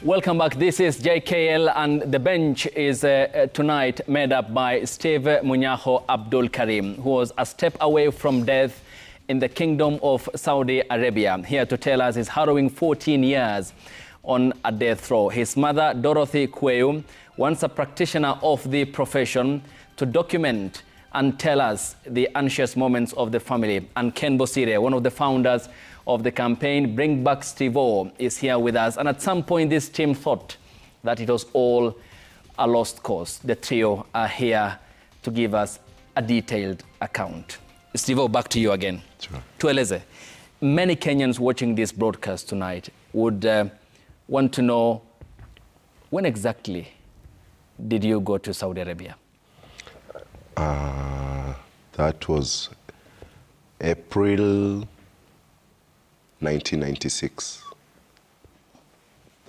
Welcome back. This is JKL, and the bench is tonight made up by Steve Munyakho Abdul Karim, who was a step away from death in the Kingdom of Saudi Arabia, here to tell us his harrowing 14 years on a death row. His mother, Dorothy Kweyu, once a practitioner of the profession, to document and tell us the anxious moments of the family. And Ken Bosire, one of the founders of the campaign Bring Back Steve-O, is here with us. And at some point, this team thought that it was all a lost cause. The trio are here to give us a detailed account. Steve-O, back to you again. Sure. Tueleze, many Kenyans watching this broadcast tonight would want to know, when exactly did you go to Saudi Arabia? That was April 1996.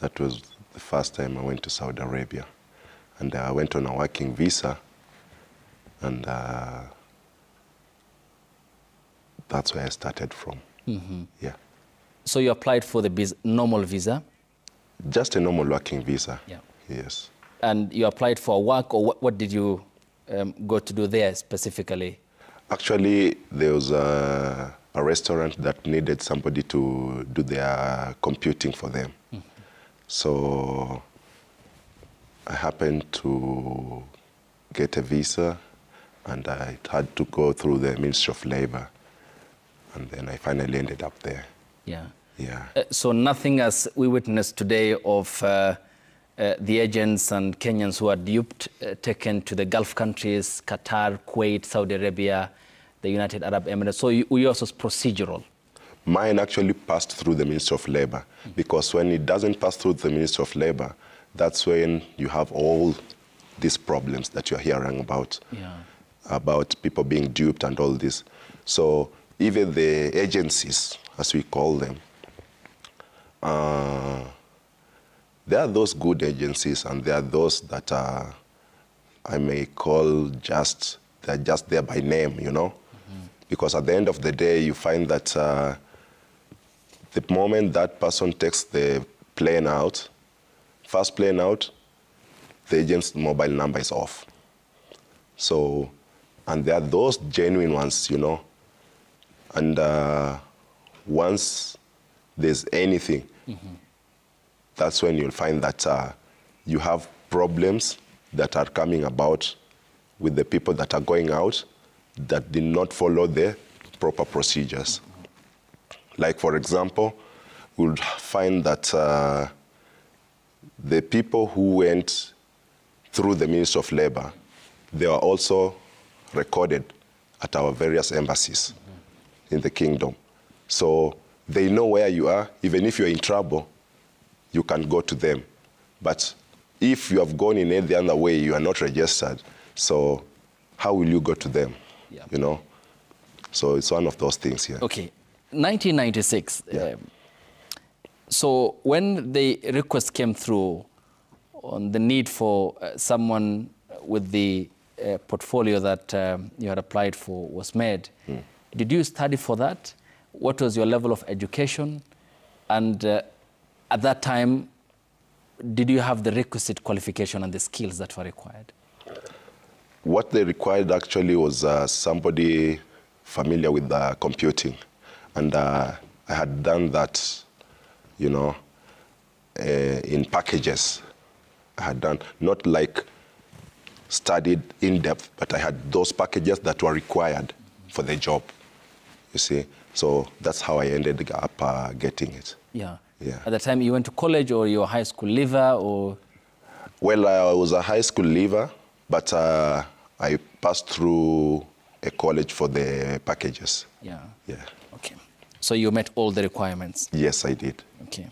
That was the first time I went to Saudi Arabia. And I went on a working visa, and that's where I started from. Mm-hmm. Yeah. So you applied for the normal visa? Just a normal working visa. Yeah. Yes. And you applied for work, or what did you go to do there specifically? Actually, there was a restaurant that needed somebody to do their computing for them. Mm-hmm. So I happened to get a visa, and I had to go through the Ministry of Labor. And then I finally ended up there. Yeah. Yeah. So nothing as we witnessed today of the agents and Kenyans who are duped, taken to the Gulf countries, Qatar, Kuwait, Saudi Arabia, the United Arab Emirates. So yours was procedural? Mine actually passed through the Ministry of Labor, because when it doesn't pass through the Ministry of Labor, that's when you have all these problems that you're hearing about, about people being duped and all this. So even the agencies, as we call them, there are those good agencies, and there are those that are, I may call they're just there by name, you know? Mm-hmm. Because at the end of the day, you find that the moment that person takes the plane out, first plane out, the agent's mobile number is off. So, and there are those genuine ones, you know? And once there's anything, that's when you'll find that you have problems that are coming about with the people that are going out that did not follow the proper procedures. Like, for example, we'll find that the people who went through the Ministry of Labor, they are also recorded at our various embassies in the kingdom. So they know where you are. Even if you're in trouble, you can go to them. But if you have gone in any other way, you are not registered. So how will you go to them? Yeah. You know? So it's one of those things here. Okay. 1996. Yeah. So when the request came through on the need for someone with the portfolio that you had applied for was made, did you study for that? What was your level of education? And at that time, did you have the requisite qualification and the skills that were required? What they required actually was somebody familiar with computing. And I had done that, you know, in packages. I had done, not like studied in depth, but I had those packages that were required for the job, you see. So that's how I ended up getting it. Yeah. Yeah. At the time, you went to college, or you were a high school leaver, or? Well, I was a high school leaver, but I passed through a college for the packages. Yeah. Yeah. Okay. So you met all the requirements? Yes, I did. Okay.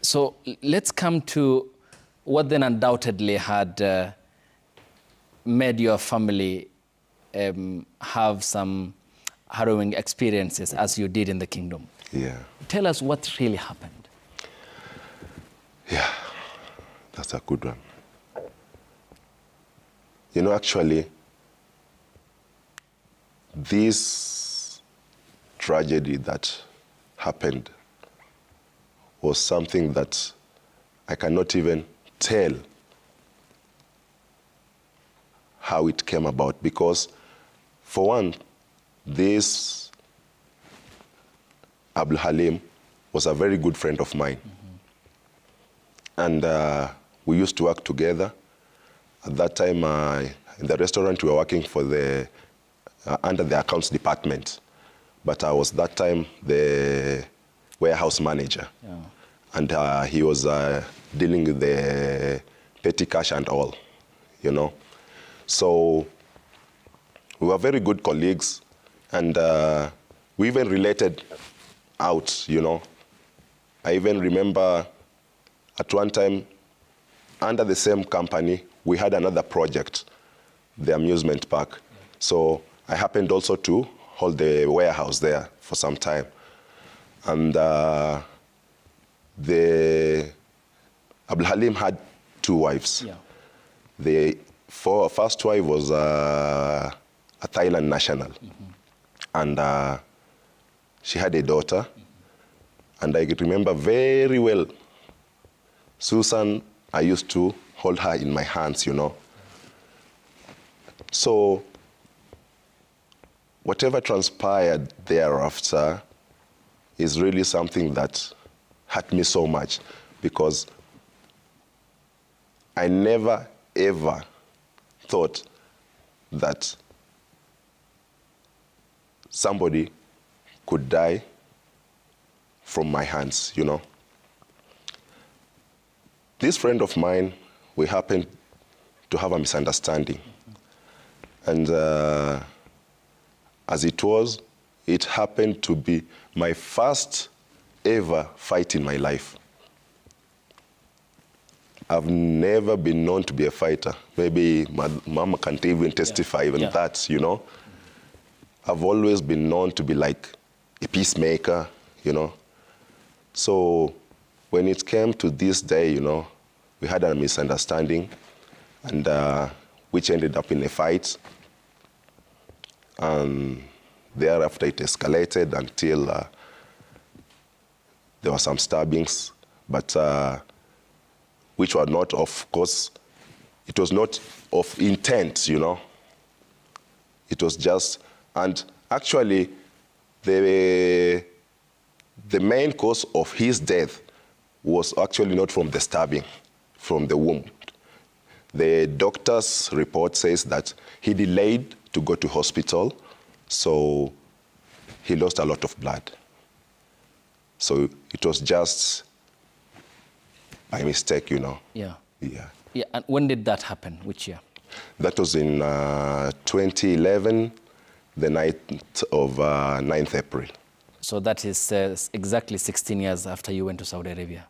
So let's come to what then undoubtedly had made your family have some harrowing experiences, as you did in the kingdom. Yeah. Tell us what really happened. Yeah, that's a good one. You know, actually, this tragedy that happened was something that I cannot even tell how it came about, because for one, this Abdul Halim was a very good friend of mine. And we used to work together. At that time, in the restaurant, we were working for under the accounts department. But I was that time the warehouse manager. Yeah. And he was dealing with the petty cash and all, you know. So we were very good colleagues, and we even related out, you know. I even remember at one time, under the same company, we had another project, the amusement park. So I happened also to hold the warehouse there for some time. And Abdul Halim had 2 wives. Yeah. The first wife was a Thailand national. And she had a daughter. And I remember very well, Susan, I used to hold her in my hands, you know. So whatever transpired thereafter is really something that hurt me so much, because I never, ever thought that somebody could die from my hands, you know. This friend of mine, we happened to have a misunderstanding. And as it happened to be my first ever fight in my life. I've never been known to be a fighter. Maybe my mama can't even testify even that, you know. I've always been known to be like a peacemaker, you know. So when it came to this day, you know, we had a misunderstanding, and which ended up in a fight. And thereafter it escalated until there were some stabbings, but which were not, of course, it was not of intent, you know. It was just, and actually the main cause of his death was actually not from the stabbing, from the wound. The doctor's report says that he delayed to go to hospital, so he lost a lot of blood. So it was just by mistake, you know. Yeah. Yeah. Yeah. And when did that happen? Which year? That was in 2011, the night of 9th April. So that is exactly 16 years after you went to Saudi Arabia?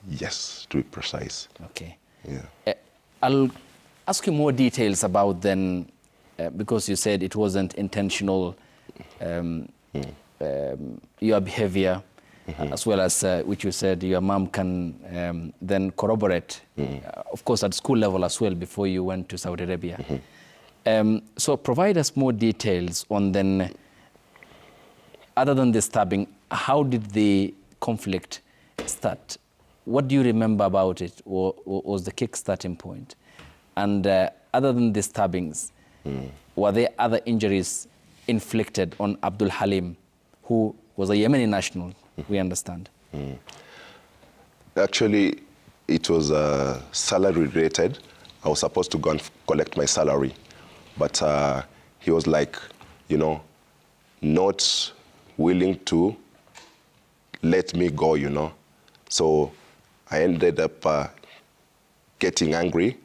Yes, to be precise. Okay. Yeah. I'll ask you more details about then, because you said it wasn't intentional, your behavior, as well as which you said your mom can then corroborate, of course, at school level as well before you went to Saudi Arabia. So provide us more details on then, other than the stabbing, how did the conflict start? What do you remember about it, or was the kick-starting point? And other than the stabbings, were there other injuries inflicted on Abdul Halim, who was a Yemeni national, we understand? Actually, it was salary related. I was supposed to go and collect my salary, but he was like, you know, not willing to let me go, you know. So I ended up getting angry,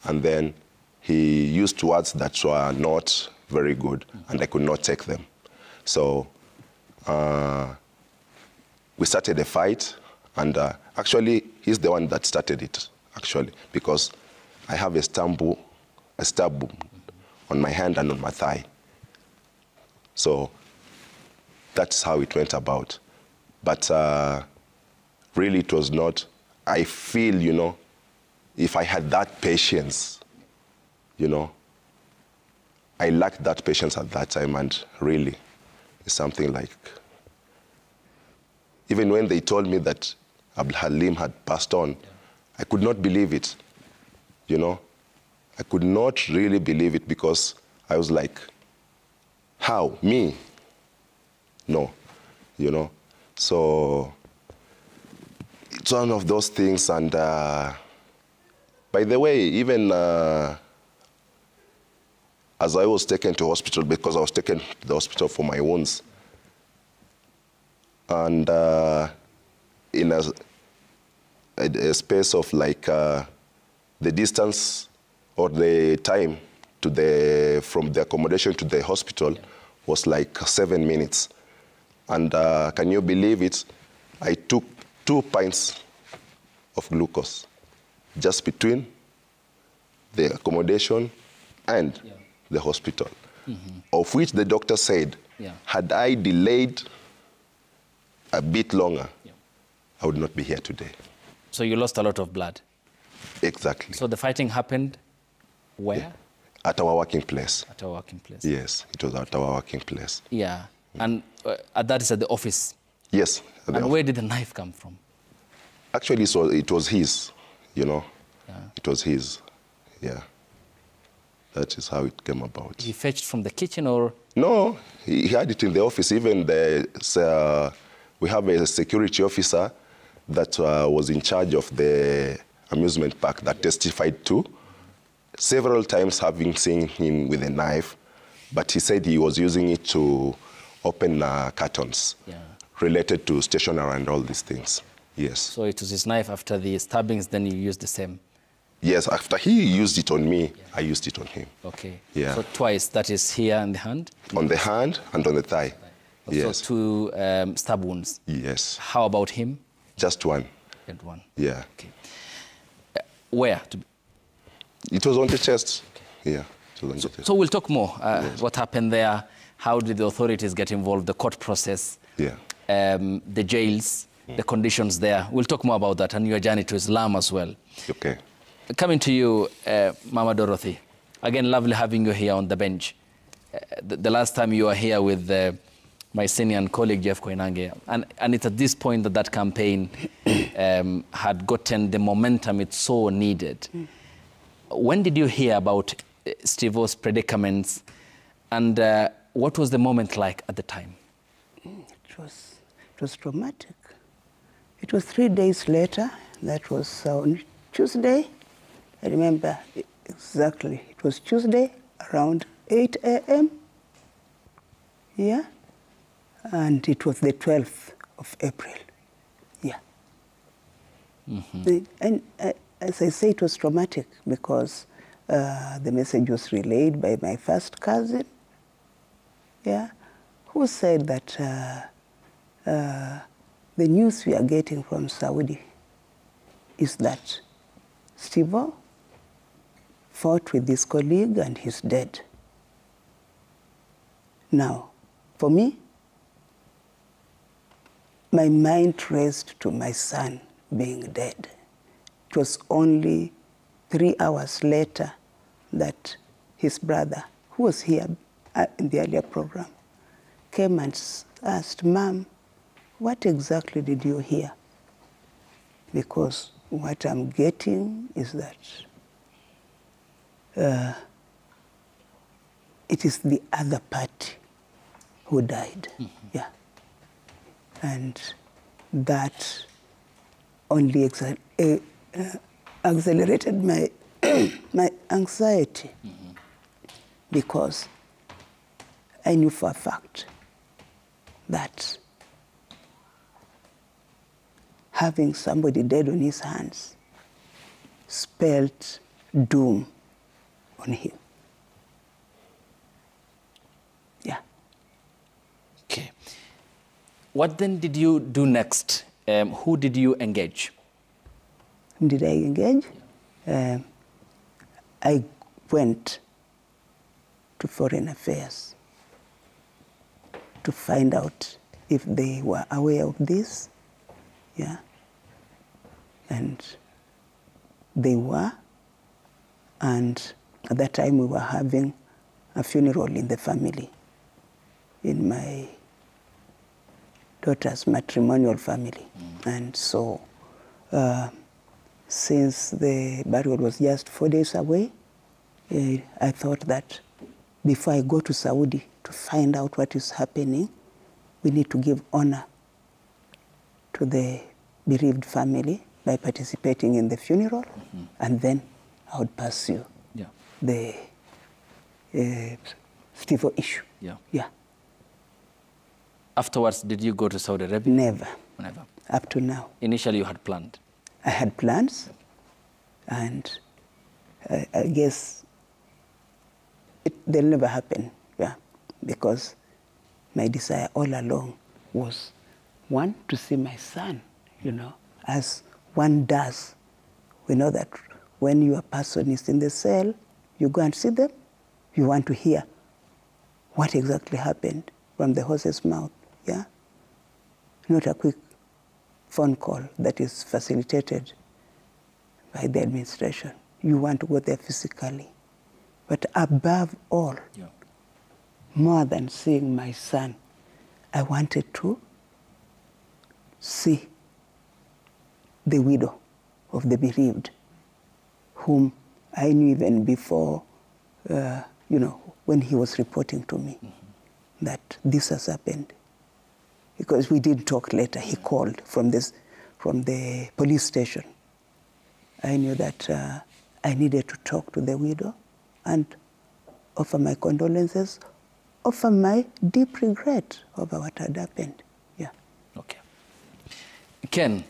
and then he used words that were not very good, and I could not take them. So we started a fight, and actually, he's the one that started it, actually, because I have a stab on my hand and on my thigh. So that's how it went about. But really, it was not, I feel, you know, if I had that patience, you know, I lacked that patience at that time, and really, it's something like, even when they told me that Abdul Halim had passed on. Yeah. I could not believe it, you know. I could not really believe it because I was like, how? Me? No, you know. So it's one of those things. And by the way, even as I was taken to hospital, because I was taken to the hospital for my wounds, and in a space of like the distance or the time to from the accommodation to the hospital was like 7 minutes. And can you believe it? I took 2 pints of glucose just between the accommodation and the hospital, of which the doctor said, had I delayed a bit longer, I would not be here today. So you lost a lot of blood? Exactly. So the fighting happened where? Yeah. At our working place. At our working place. Yes, it was at our working place. Yeah, and that is at the office? Yes. And where did the knife come from? Actually, so it was his, you know. Yeah. It was his, yeah. That is how it came about. He fetched from the kitchen or? No, he had it in the office. Even we have a security officer that was in charge of the amusement park that testified to several times having seen him with a knife, but he said he was using it to open cartons related to stationery and all these things. Yes. So it was his knife after the stabbings, then you used the same? Yes, after he used it on me, I used it on him. Okay. Yeah. So twice, that is here on the hand? On the hand and on the thigh. Yes. So 2 stab wounds? Yes. How about him? Just one. And one? Yeah. Okay. Where? It was on the chest. Okay. Yeah. It was on the chest. So we'll talk more. Yes. What happened there? How did the authorities get involved? The court process? Yeah. The jails? The conditions there? We'll talk more about that and your journey to Islam as well. Okay. Coming to you, Mama Dorothy. Again, lovely having you here on the bench. The last time you were here with my senior and colleague, Jeff Koinange, and it's at this point that that campaign had gotten the momentum it so needed. When did you hear about Steve-O's predicaments, and what was the moment like at the time? It was traumatic. It was 3 days later. That was on Tuesday. I remember exactly. It was Tuesday around 8 a.m. Yeah. And it was the 12th of April. Yeah. And as I say, it was traumatic because the message was relayed by my first cousin, yeah, who said that the news we are getting from Saudi is that Steve-O fought with his colleague and he's dead. Now, for me, my mind raced to my son being dead. It was only 3 hours later that his brother, who was here in the earlier program, came and asked, "Mom, what exactly did you hear?" Because what I'm getting is that it is the other party who died. Yeah. And that only accelerated my my anxiety because I knew for a fact that having somebody dead on his hands spelled doom on him. Yeah. Okay. What then did you do next? Who did you engage? Whom did I engage? I went to Foreign Affairs to find out if they were aware of this. Yeah. And they were. And at that time we were having a funeral in the family, in my daughter's matrimonial family. And so since the burial was just 4 days away, I thought that before I go to Saudi to find out what is happening, we need to give honor to the bereaved family by participating in the funeral, and then I would pursue the Steve issue. Yeah. Afterwards, did you go to Saudi Arabia? Never. Never. Up to now. Initially, you had planned. I had plans, and I guess they'll never happen. Yeah, because my desire all along was, one, to see my son, you know, as one does. We know that when your person is in the cell, you go and see them, you want to hear what exactly happened from the horse's mouth, yeah? Not a quick phone call that is facilitated by the administration. You want to go there physically. But above all, more than seeing my son, I wanted to see the widow of the bereaved, whom I knew even before, you know, when he was reporting to me that this has happened. Because we did talk later, he called from the police station. I knew that I needed to talk to the widow and offer my condolences, offer my deep regret over what had happened. Yeah. Okay. Ken,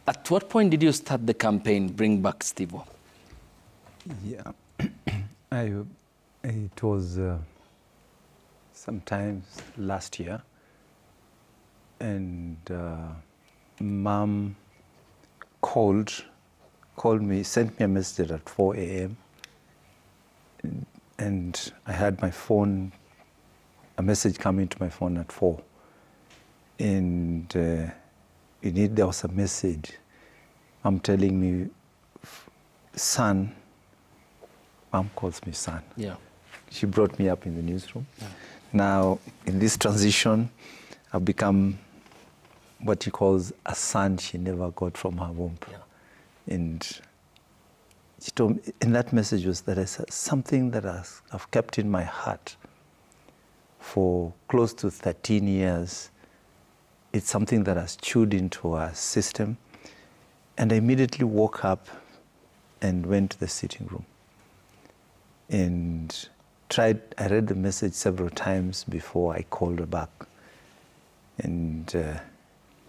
at what point did you start the campaign, Bring Back Steve? Yeah, it was sometimes last year, and Mom called me, sent me a message at 4 a.m. And I had my phone, a message coming to my phone at 4. And there was a message. I'm telling me, son, Mom calls me son. Yeah. She brought me up in the newsroom. Yeah. Now, in this transition, I've become what she calls a son she never got from her womb. Yeah. And she told me, in that message was that I said something that I've kept in my heart for close to 13 years. It's something that has chewed into our system. And I immediately woke up and went to the sitting room and I read the message several times before I called her back. And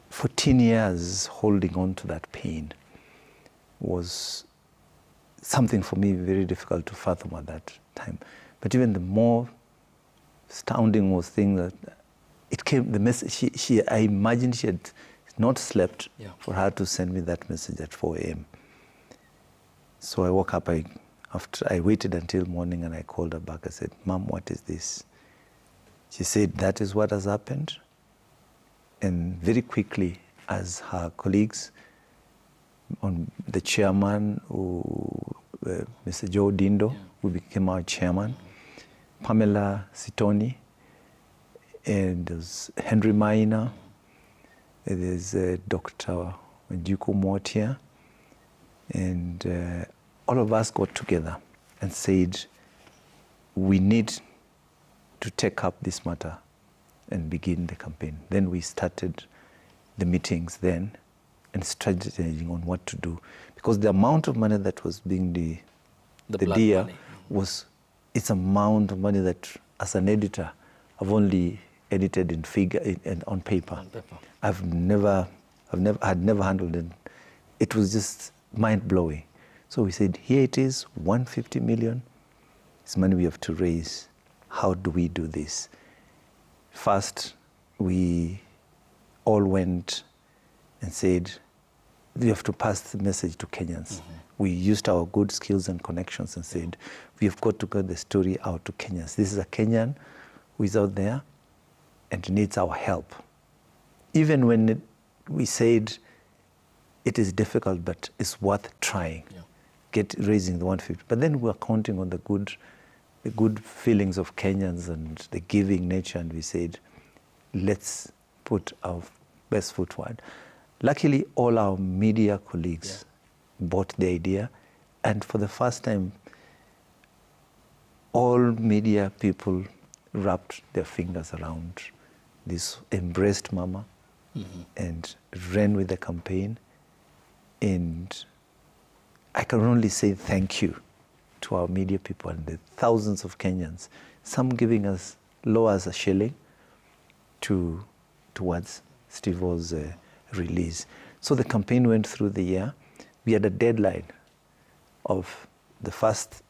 14 years holding on to that pain was something for me very difficult to fathom at that time. But even the more astounding was thing that it came, the message, I imagined she had not slept for her to send me that message at 4 a.m. So I woke up, after I waited until morning and I called her back. I said, Mom, what is this? She said, that is what has happened. And very quickly, as her colleagues, on the chairman, Mr. Joe Dindo, who became our chairman, Pamela Sitoni, and there's Henry Maina, there's Dr. Njuku Motia, and all of us got together and said, we need to take up this matter and begin the campaign. Then we started the meetings then and strategizing on what to do. Because the amount of money that was being the deal was, it's amount of money that as an editor, I've only edited in figure and on paper. I've never handled it. It was just mind-blowing. So we said, here it is, 150 million. It's money we have to raise. How do we do this? First, we all went and said, we have to pass the message to Kenyans. We used our good skills and connections and said, we have got to get the story out to Kenyans. This is a Kenyan who is out there and needs our help. Even when we said it is difficult, but it's worth trying, raising the 150. But then we were counting on the good feelings of Kenyans and the giving nature, and we said, let's put our best foot forward. Luckily, all our media colleagues bought the idea, and for the first time, all media people wrapped their fingers around this, embraced Mama, and ran with the campaign. And I can only say thank you to our media people and the thousands of Kenyans, some giving as low as a shilling towards Steve-O's release. So the campaign went through the year. We had a deadline of the first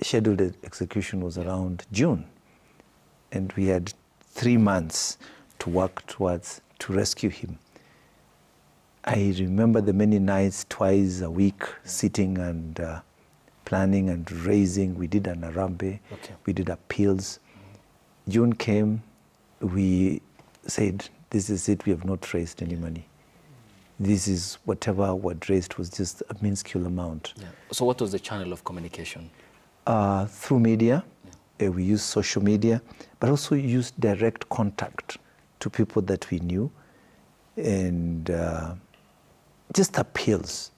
scheduled execution was around June. And we had 3 months to work towards to rescue him. I remember the many nights, twice a week, sitting and planning and raising. We did an Arambe, we did appeals. June came, we said, this is it, we have not raised any money. This is whatever was raised was just a minuscule amount. Yeah. So what was the channel of communication? Through media, we used social media, but also used direct contact to people that we knew, and just appeals.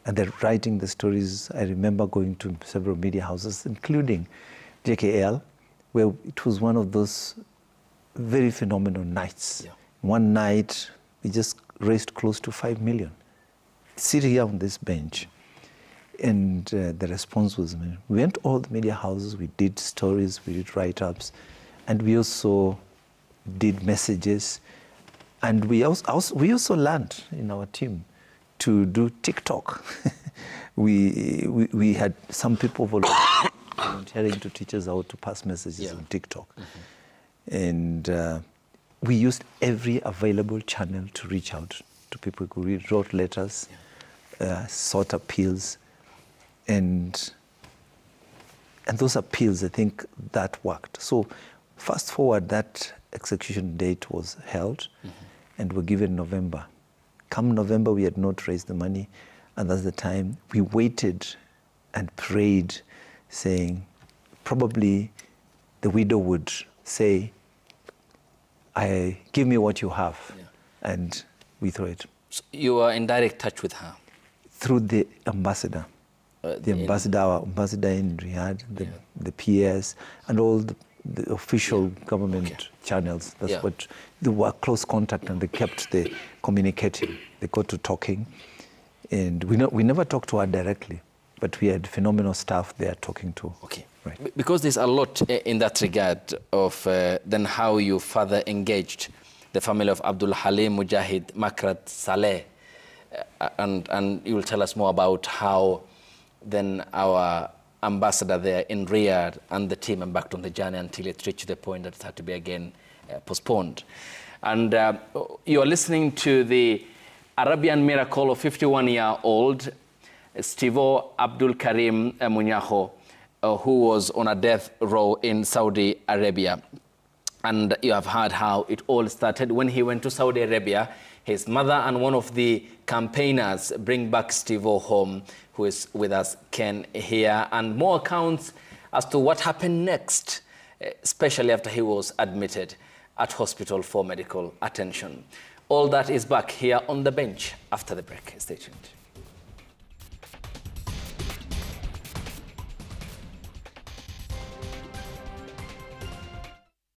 And then writing the stories. I remember going to several media houses, including JKL, where it was one of those very phenomenal nights. Yeah. One night, we just raised close to 5 million, sitting here on this bench. And the response was, we went to all the media houses, we did stories, we did write-ups, and we also did messages. And we also learned in our team to do TikTok. we had some people volunteering to teach us how to pass messages on TikTok. And we used every available channel to reach out to people. We wrote letters, sought appeals, and those appeals, I think that worked. So fast forward, that execution date was held, and we're given November. Come November, we had not raised the money, and that's the time we waited and prayed, saying, probably the widow would say, give me what you have, and we throw it. So you were in direct touch with her? Through the ambassador. The ambassador, our ambassador in Riyadh, the PS, and all the official government channels. That's what, they were close contact, and they kept the communicating. They got to talking. And we never talked to her directly, but we had phenomenal staff there talking to. Okay. Right. Because there's a lot in that regard of then how you further engaged the family of Abdul Halim Mujahid Makrat Saleh. And you will tell us more about how then our ambassador there in Riyadh and the team embarked on the journey until it reached the point that it had to be again postponed. And you are listening to the Arabian miracle of 51-year-old Steve-O Abdul Karim Munyakho, who was on a death row in Saudi Arabia. And you have heard how it all started when he went to Saudi Arabia. His mother and one of the campaigners bring back Steve-O home, who is with us, Ken, here, and more accounts as to what happened next, especially after he was admitted at hospital for medical attention. All that is back here on the bench after the break. Stay tuned.